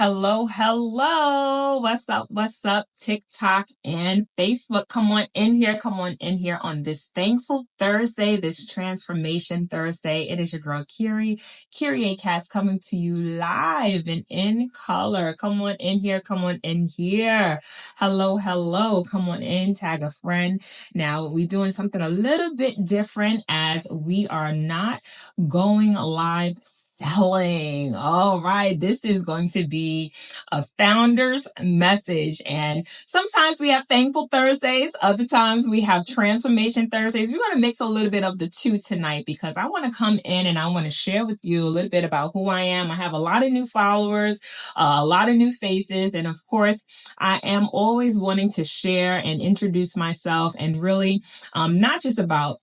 Hello, hello. What's up? What's up? TikTok and Facebook. Come on in here. Come on in here on this thankful Thursday, this transformation Thursday. It is your girl, Kyrie 𝐲𝐞𝐫𝐞 coming to you live and in color. Come on in here. Come on in here. Hello, hello. Come on in. Tag a friend. Now, we're doing something a little bit different as we are not going live selling. All right. This is going to be a founder's message. And sometimes we have thankful Thursdays. Other times we have transformation Thursdays. We're going to mix a little bit of the two tonight because I want to come in and I want to share with you a little bit about who I am. I have a lot of new followers, a lot of new faces. And of course, I am always wanting to share and introduce myself and really not just about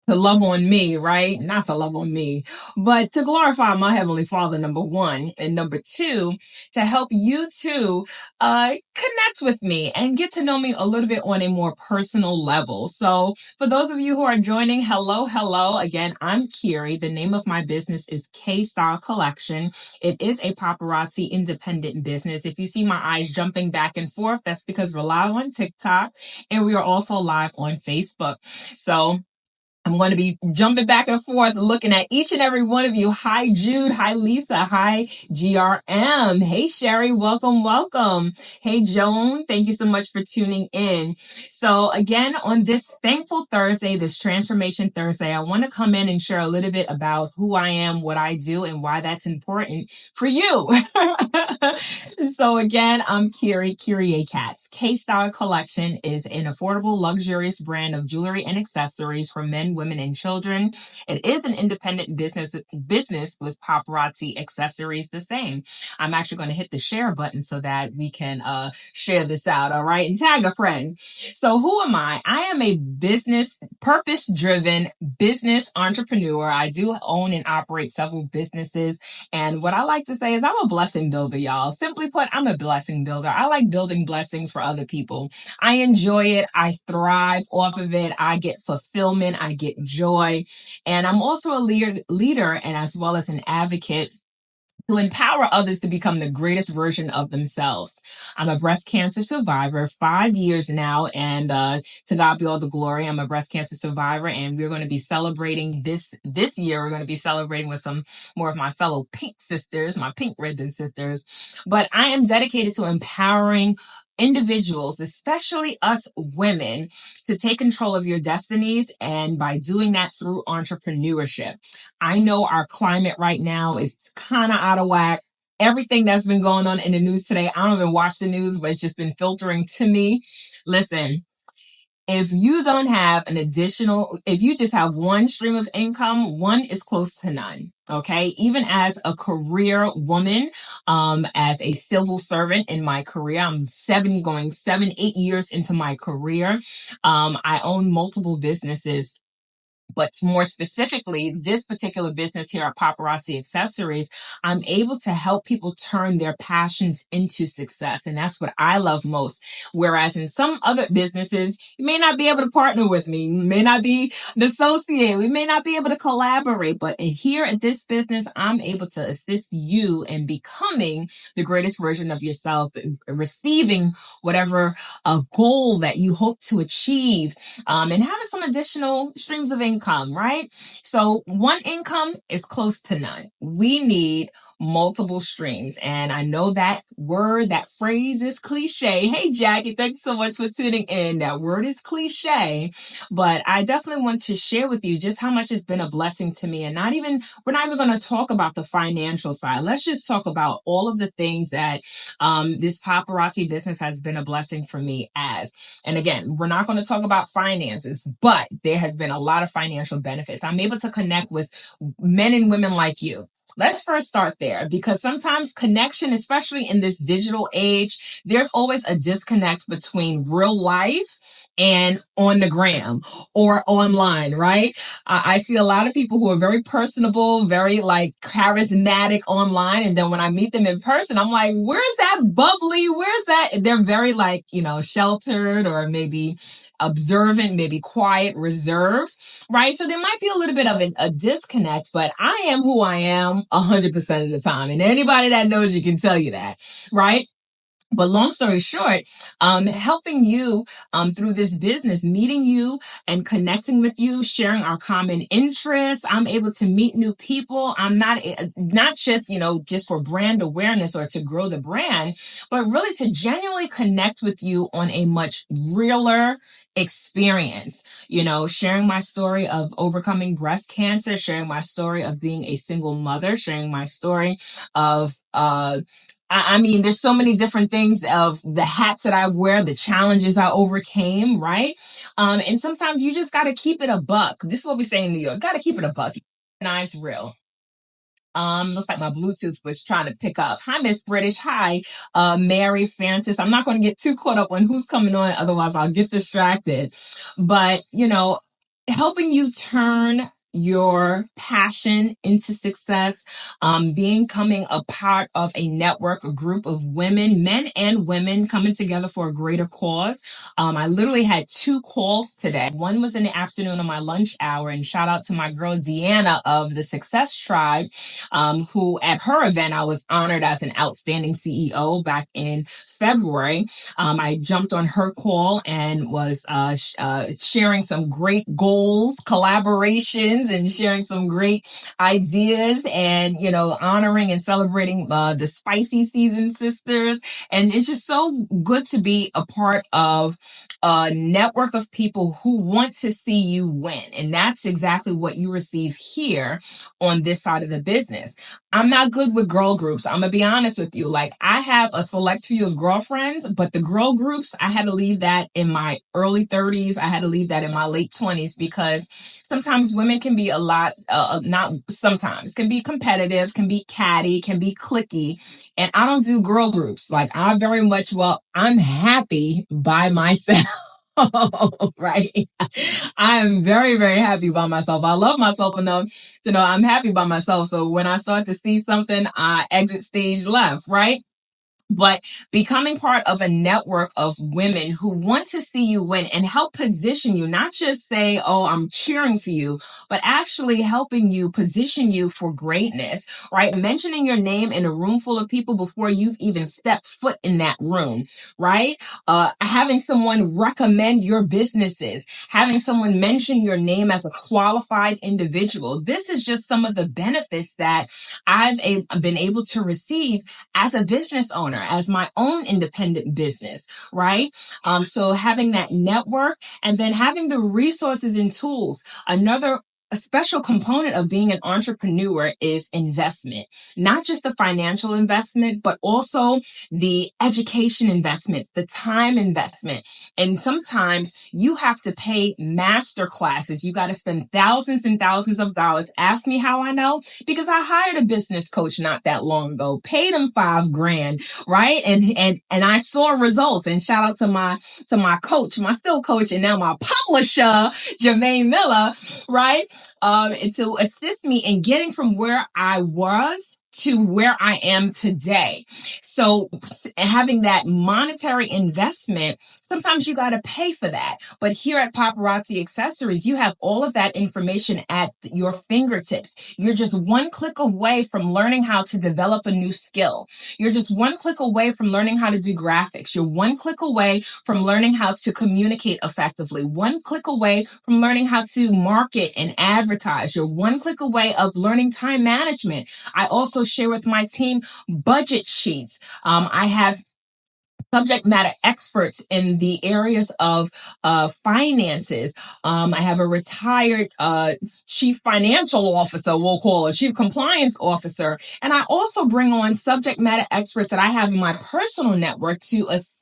to love on me, right? Not to love on me, but to glorify my Heavenly Father, number one. And number two, to help you to connect with me and get to know me a little bit on a more personal level. So for those of you who are joining, hello, hello. Again, I'm Kyrie. The name of my business is �:𝐫𝐞. It is a paparazzi independent business. If you see my eyes jumping back and forth, that's because we're live on TikTok and we are also live on Facebook. So I'm going to be jumping back and forth, looking at each and every one of you. Hi, Jude. Hi, Lisa. Hi, GRM. Hey, Sherry. Welcome, welcome. Hey, Joan. Thank you so much for tuning in. So again, on this thankful Thursday, this transformation Thursday, I want to come in and share a little bit about who I am, what I do, and why that's important for you. So again, I'm 𝐤𝐸𝐞𝐫𝐞. �:𝐫𝐞 is an affordable, luxurious brand of jewelry and accessories for men, women, and children. It is an independent business with paparazzi accessories the same. I'm actually going to hit the share button so that we can share this out, all right? And tag a friend. So who am I? I am a purpose-driven business entrepreneur. I do own and operate several businesses. And what I like to say is I'm a blessing builder, y'all. Simply put, I'm a blessing builder. I like building blessings for other people. I enjoy it. I thrive off of it. I get fulfillment. I get joy. And I'm also a leader and as well as an advocate to empower others to become the greatest version of themselves. I'm a breast cancer survivor, 5 years now, and to God be all the glory. I'm a breast cancer survivor, and we're going to be celebrating this year. We're going to be celebrating with some more of my fellow pink sisters, my pink ribbon sisters. But I am dedicated to empowering individuals, especially us women, to take control of your destinies, and by doing that through entrepreneurship. I know our climate right now is kind of out of whack. Everything that's been going on in the news today, I don't even watch the news, but it's just been filtering to me. Listen, if you don't have if you just have one stream of income, one is close to none. Okay. Even as a career woman, as a civil servant in my career, I'm going 7, 8 years into my career. I own multiple businesses. But more specifically, this particular business here at Paparazzi Accessories, I'm able to help people turn their passions into success. And that's what I love most. Whereas in some other businesses, you may not be able to partner with me, you may not be an associate, we may not be able to collaborate. But here at this business, I'm able to assist you in becoming the greatest version of yourself, receiving whatever goal that you hope to achieve, and having some additional streams of income, right? So one income is close to none. We need multiple streams. And I know that word, that phrase is cliche. Hey, Jackie, thanks so much for tuning in. That word is cliche, but I definitely want to share with you just how much it's been a blessing to me. And we're not even going to talk about the financial side. Let's just talk about all of the things that this paparazzi business has been a blessing for me as. And again, we're not going to talk about finances, but there has been a lot of financial benefits. I'm able to connect with men and women like you. Let's first start there, because sometimes connection, especially in this digital age, there's always a disconnect between real life and on the gram or online, right? I see a lot of people who are very personable, very like charismatic online. And then when I meet them in person, I'm like, where's that bubbly? Where's that? They're very like, sheltered or maybe observant, maybe quiet, reserved, right? So there might be a little bit of a disconnect, but I am who I am 100% of the time. And anybody that knows you can tell you that, right? But long story short, helping you through this business, meeting you and connecting with you, sharing our common interests. I'm able to meet new people. I'm not just, just for brand awareness or to grow the brand, but really to genuinely connect with you on a much realer experience, sharing my story of overcoming breast cancer, sharing my story of being a single mother, sharing my story of, I mean, there's so many different things of the hats that I wear, the challenges I overcame, right? And sometimes you just got to keep it a buck. This is what we say in New York. Got to keep it a buck. Nice, real. Looks like my Bluetooth was trying to pick up. Hi, Miss British. Hi, Mary Francis. I'm not going to get too caught up on who's coming on. Otherwise I'll get distracted. But, helping you turn your passion into success, becoming a part of a network, a group of women, men and women coming together for a greater cause. I literally had 2 calls today. One was in the afternoon on my lunch hour, and shout out to my girl Deanna of the Success Tribe, who at her event, I was honored as an outstanding CEO back in February. I jumped on her call and was sharing some great goals, collaborations, and sharing some great ideas and, honoring and celebrating the Spicy Season sisters. And it's just so good to be a part of a network of people who want to see you win. And that's exactly what you receive here on this side of the business. I'm not good with girl groups. I'm going to be honest with you. Like, I have a select few of girlfriends, but the girl groups, I had to leave that in my early 30s. I had to leave that in my late 20s because sometimes women can be a lot, not sometimes, can be competitive, can be catty, can be cliquey. And I don't do girl groups. Like, I'm happy by myself. Right. I am very, very happy by myself. I love myself enough to know I'm happy by myself. So when I start to see something, I exit stage left, right? But becoming part of a network of women who want to see you win and help position you, not just say, oh, I'm cheering for you, but actually helping you position you for greatness, right? Mentioning your name in a room full of people before you've even stepped foot in that room, right? Having someone recommend your businesses, having someone mention your name as a qualified individual. This is just some of the benefits that I've been able to receive as a business owner, as my own independent business, right? So having that network and then having the resources and tools. A special component of being an entrepreneur is investment, not just the financial investment, but also the education investment, the time investment. And sometimes you have to pay master classes. You got to spend thousands and thousands of dollars. Ask me how I know, because I hired a business coach not that long ago, paid him $5,000, right? And I saw results. And shout out to my coach, my still coach, and now my publisher, Jermaine Miller, right? And to assist me in getting from where I was to where I am today. So having that monetary investment, sometimes you got to pay for that. But here at Paparazzi Accessories, you have all of that information at your fingertips. You're just one click away from learning how to develop a new skill. You're just one click away from learning how to do graphics. You're one click away from learning how to communicate effectively. One click away from learning how to market and advertise. You're one click away of learning time management. I also share with my team budget sheets. I have subject matter experts in the areas of finances. I have a retired chief financial officer, we'll call her, chief compliance officer. And I also bring on subject matter experts that I have in my personal network to assist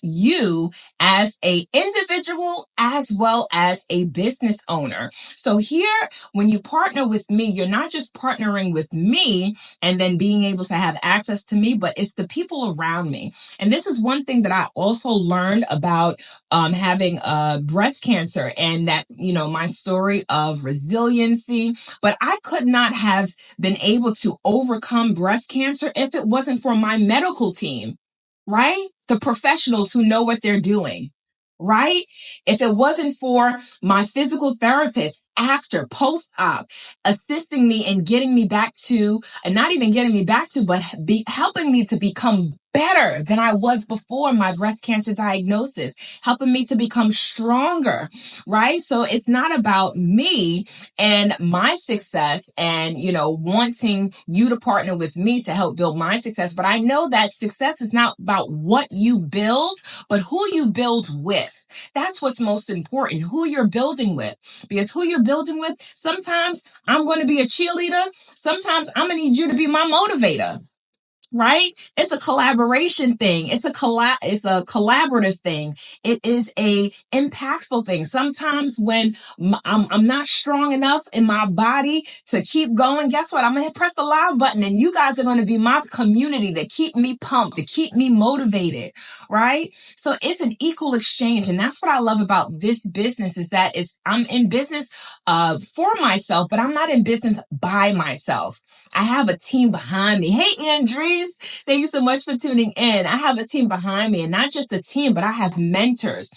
you as a individual as well as a business owner. So here, when you partner with me, you're not just partnering with me and then being able to have access to me, but it's the people around me. And this is one thing that I also learned about having breast cancer, and that, my story of resiliency. But I could not have been able to overcome breast cancer if it wasn't for my medical team, right? The professionals who know what they're doing. right? If it wasn't for my physical therapist after post-op assisting me and getting me back to, and not even getting me back to, but helping me to become better than I was before my breast cancer diagnosis, helping me to become stronger, right? So it's not about me and my success and, wanting you to partner with me to help build my success. But I know that success is not about what you build, but who you build with. That's what's most important, who you're building with. Because who you're building with, sometimes I'm going to be a cheerleader. Sometimes I'm going to need you to be my motivator. Right? It's a collaboration thing. It's a collaborative thing. It is a impactful thing. Sometimes when I'm not strong enough in my body to keep going, guess what? I'm going to press the loud button and you guys are going to be my community to keep me pumped, to keep me motivated. Right? So it's an equal exchange. And that's what I love about this business is that I'm in business, for myself, but I'm not in business by myself. I have a team behind me. Hey, Andres, thank you so much for tuning in. I have a team behind me, and not just a team, but I have mentors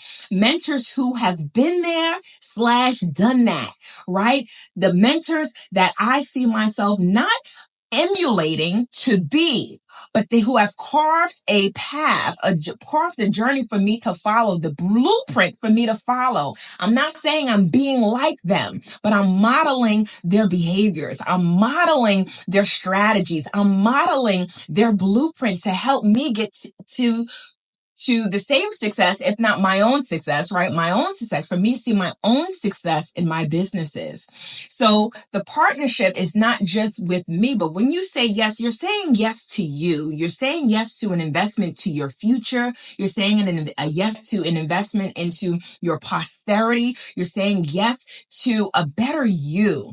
who have been there / done that, right? The mentors that I see myself not emulating to be, but who have carved a path, carved a journey for me to follow, the blueprint for me to follow. I'm not saying I'm being like them, but I'm modeling their behaviors. I'm modeling their strategies. I'm modeling their blueprint to help me get to the same success, if not my own success, right? My own success, for me to see my own success in my businesses. So the partnership is not just with me, but when you say yes, you're saying yes to you. You're saying yes to an investment to your future. You're saying a yes to an investment into your posterity. You're saying yes to a better you.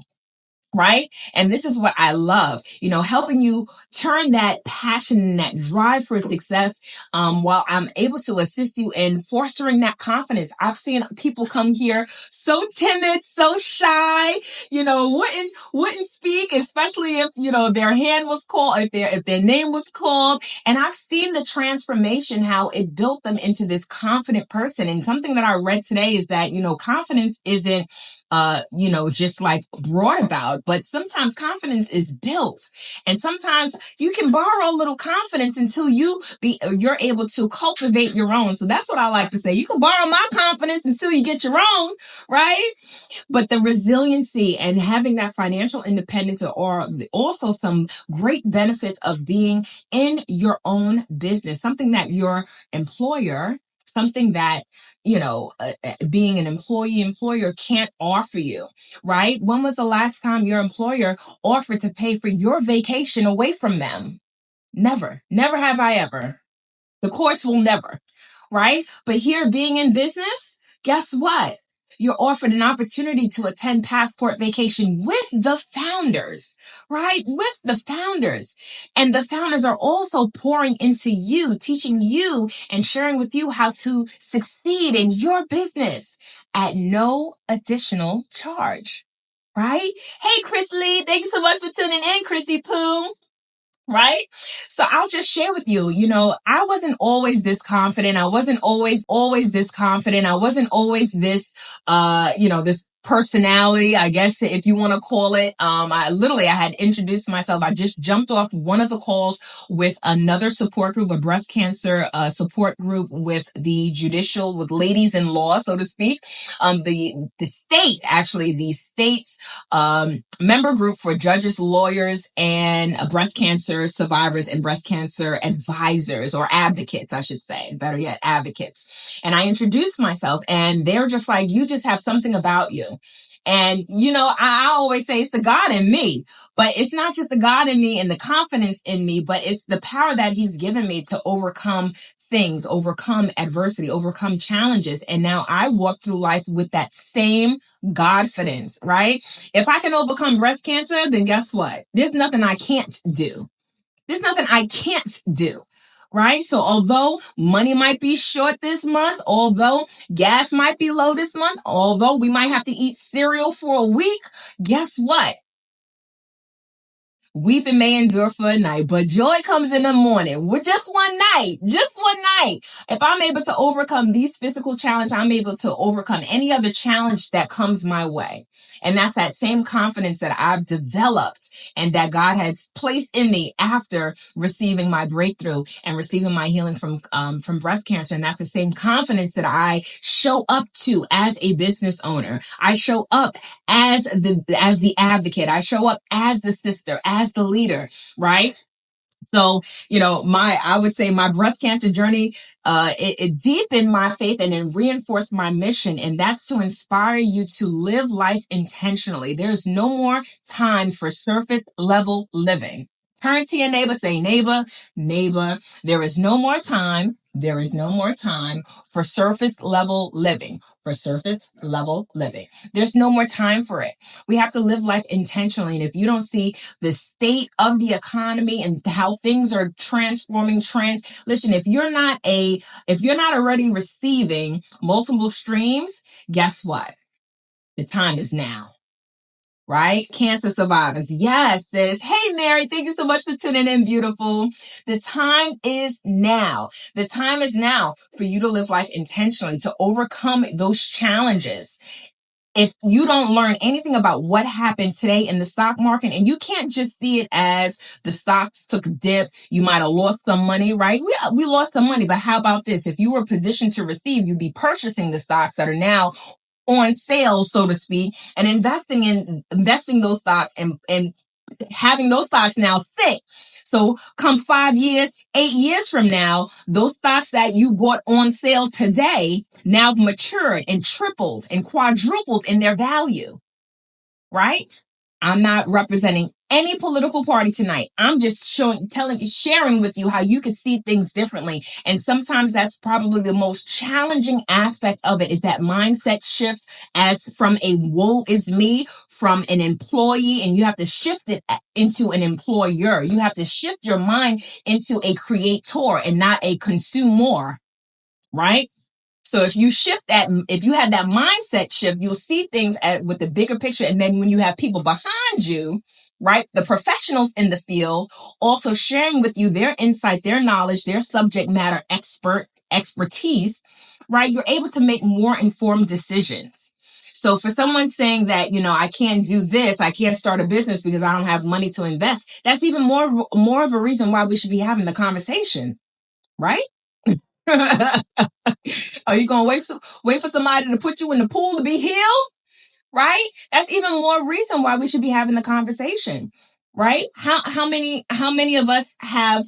Right? And this is what I love, helping you turn that passion and that drive for success, while I'm able to assist you in fostering that confidence. I've seen people come here so timid, so shy, wouldn't speak, especially if, their hand was called, if their name was called. And I've seen the transformation, how it built them into this confident person. And something that I read today is that, confidence isn't just like brought about, but sometimes confidence is built. And sometimes you can borrow a little confidence until you're able to cultivate your own. So that's what I like to say. You can borrow my confidence until you get your own, right? But the resiliency and having that financial independence are also some great benefits of being in your own business, something that your employer, something that, being an employer can't offer you, right? When was the last time your employer offered to pay for your vacation away from them? Never. Never have I ever. The courts will never, right? But here, being in business, guess what? You're offered an opportunity to attend Passport Vacation with the founders, right? With the founders. And the founders are also pouring into you, teaching you and sharing with you how to succeed in your business at no additional charge, right? Hey, Chris Lee, thank you so much for tuning in, Chrissy Poo. Right? So I'll just share with you, I wasn't always this confident. I wasn't always this confident. I wasn't always this, this personality, I guess, if you want to call it. I had introduced myself. I just jumped off one of the calls with another support group, a breast cancer support group with with ladies in law, so to speak. The state's member group for judges, lawyers, and breast cancer survivors and breast cancer advisors, or advocates, I should say, better yet, advocates. And I introduced myself and they're just like, you just have something about you. And, I always say it's the God in me, but it's not just the God in me and the confidence in me, but it's the power that he's given me to overcome things, overcome adversity, overcome challenges. And now I walk through life with that same Godfidence, right? If I can overcome breast cancer, then guess what? There's nothing I can't do. There's nothing I can't do. Right? So although money might be short this month, although gas might be low this month, although we might have to eat cereal for a week, guess what? weeping may endure for a night, but joy comes in the morning. With just one night. If I'm able to overcome these physical challenges, I'm able to overcome any other challenge that comes my way. And that's that same confidence that I've developed and that God has placed in me after receiving my breakthrough and receiving my healing from breast cancer. And that's the same confidence that I show up to as a business owner. I show up as the advocate. I show up as the sister, as the leader, right? So, I would say my breast cancer journey, it deepened my faith and it reinforced my mission. And that's to inspire you to live life intentionally. There's no more time for surface level living. Turn to your neighbor, say, neighbor, there is no more time. There is no more time for surface level living. There's no more time for it. We have to live life intentionally. And if you don't see the state of the economy and how things are transforming, listen, if you're not already receiving multiple streams, guess what? The time is now. Right? Cancer survivors. Yes, sis. Hey, Mary, thank you so much for tuning in, beautiful. The time is now. The time is now for you to live life intentionally, to overcome those challenges. If you don't learn anything about what happened today in the stock market, and you can't just see it as the stocks took a dip, you might have lost some money, right? We lost some money, but how about this? If you were positioned to receive, you'd be purchasing the stocks that are now on sale, so to speak, and investing those stocks and having those stocks now sit. So come 5 years, 8 years from now, those stocks that you bought on sale today now have matured and tripled and quadrupled in their value, right? I'm not representing any political party tonight. I'm just sharing with you how you could see things differently. And sometimes that's probably the most challenging aspect of it, is that mindset shift as from a woe is me, from an employee, and you have to shift it into an employer. You have to shift your mind into a creator and not a consumer, right? So if you have that mindset shift, you'll see things with the bigger picture. And then when you have people behind you, right, the professionals in the field, also sharing with you their insight, their knowledge, their subject matter expertise, right, you're able to make more informed decisions. So for someone saying that, I can't do this, I can't start a business because I don't have money to invest, that's even more of a reason why we should be having the conversation, right? Are you going to wait for somebody to put you in the pool to be healed? Right? That's even more reason why we should be having the conversation, right? How many of us have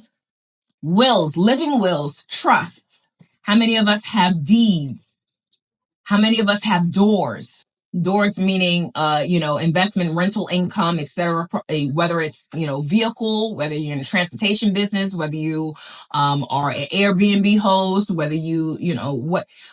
wills, living wills, trusts? How many of us have deeds? How many of us have doors? Doors meaning, investment, rental income, etc. Whether it's, vehicle, whether you're in a transportation business, whether you are an Airbnb host, whether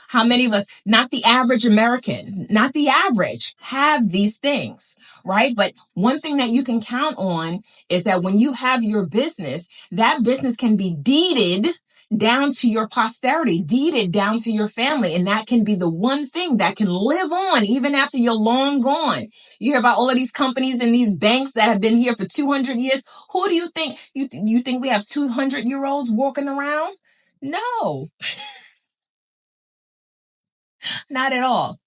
how many of us, not the average American, not the average, have these things, right? But one thing that you can count on is that when you have your business, that business can be deeded down to your posterity, deeded down to your family. And that can be the one thing that can live on even after you're long gone. You hear about all of these companies and these banks that have been here for 200 years. Who do you think? You think we have 200-year-olds walking around? No, not at all.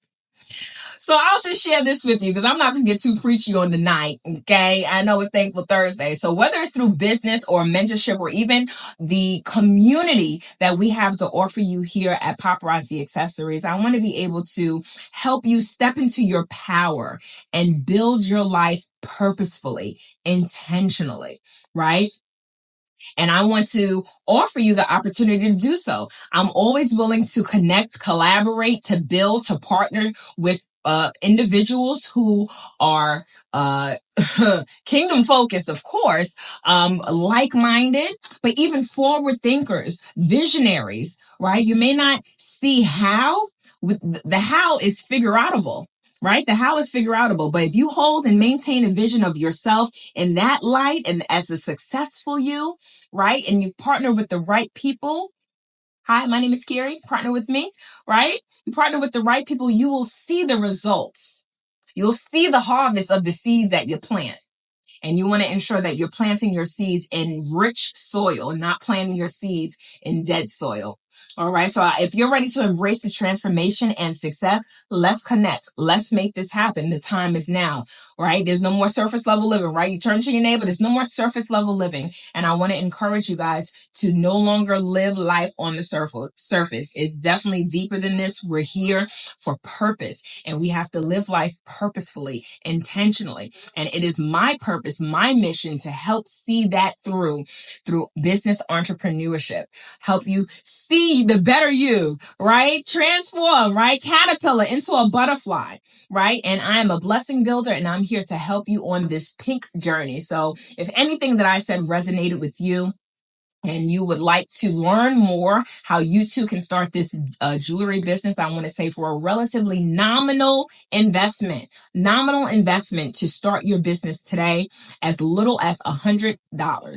So I'll just share this with you because I'm not going to get too preachy on the night. Okay. I know it's Thankful Thursday. So whether it's through business or mentorship or even the community that we have to offer you here at Paparazzi Accessories, I want to be able to help you step into your power and build your life purposefully, intentionally, right? And I want to offer you the opportunity to do so. I'm always willing to connect, collaborate, to build, to partner with individuals who are kingdom focused, of course, like-minded, but even forward thinkers, visionaries, right? You may not see how. The how is figure outable. Right? The how is figure outable. But if you hold and maintain a vision of yourself in that light and as a successful you, right? And you partner with the right people. Hi, my name is Kyrie. Partner with me, right? You partner with the right people, you will see the results. You'll see the harvest of the seed that you plant. And you want to ensure that you're planting your seeds in rich soil, not planting your seeds in dead soil. All right. So if you're ready to embrace this transformation and success, let's connect. Let's make this happen. The time is now, right? There's no more surface level living, right? You turn to your neighbor. There's no more surface level living. And I want to encourage you guys to no longer live life on the surface. It's definitely deeper than this. We're here for purpose, and we have to live life purposefully, intentionally. And it is my purpose, my mission to help see that through business entrepreneurship, help you see the better you, right? Transform, right? Caterpillar into a butterfly, right? And I am a blessing builder, and I'm here to help you on this pink journey. So if anything that I said resonated with you, and you would like to learn more how you too can start this jewelry business, I want to say for a relatively nominal investment to start your business today, as little as $100.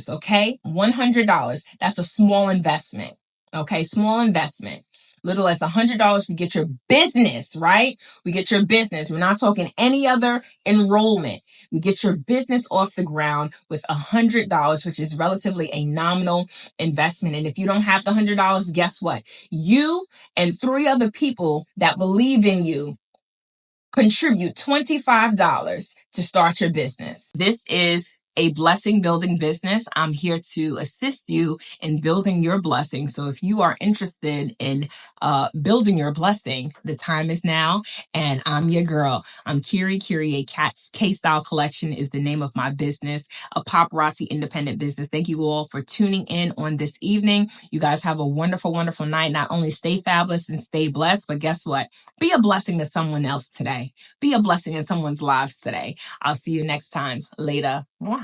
Okay. $100. That's a small investment. Okay. Small investment. Little as $100, we get your business, right? We get your business. We're not talking any other enrollment. We get your business off the ground with $100, which is relatively a nominal investment. And if you don't have the $100, guess what? You and 3 other people that believe in you contribute $25 to start your business. This is a blessing building business. I'm here to assist you in building your blessing. So if you are interested in building your blessing, the time is now. And I'm your girl. I'm 𝐤𝐞𝐫𝐞 𝐎𝐲 is the name of my business, a paparazzi independent business. Thank you all for tuning in on this evening. You guys have a wonderful, wonderful night. Not only stay fabulous and stay blessed, but guess what? Be a blessing to someone else today. Be a blessing in someone's lives today. I'll see you next time. Later. Mwah.